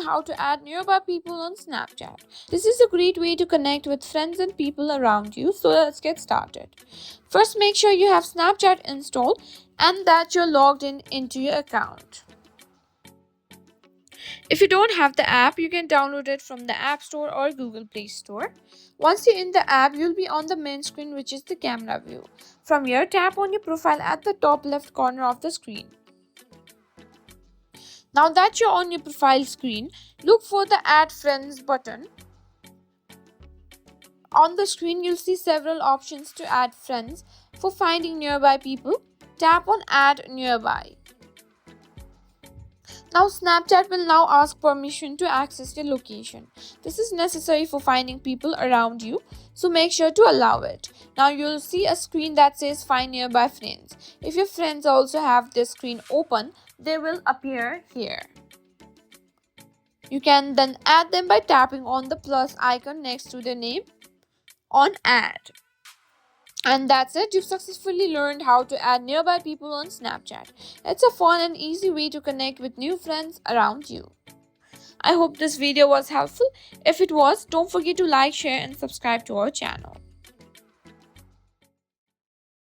how to add nearby people on Snapchat. This is a great way to connect with friends and people around you, so let's get started. First, make sure you have Snapchat installed and that you're logged in into your account. If you don't have the app, you can download it from the App Store or Google Play Store. Once you're in the app, you'll be on the main screen, which is the camera view. From here, tap on your profile at the top left corner of the screen. Now that you're on your profile screen, look for the Add Friends button. On the screen, you'll see several options to add friends. For finding nearby people, tap on Add Nearby. Now Snapchat will now ask permission to access your location. This is necessary for finding people around you, so make sure to allow it. Now you'll see a screen that says Find Nearby Friends. If your friends also have this screen open, they will appear here. You can then add them by tapping on the plus icon next to their name on Add. And that's it, you've successfully learned how to add nearby people on Snapchat. It's a fun and easy way to connect with new friends around you. I hope this video was helpful. If it was, don't forget to like, share, and subscribe to our channel.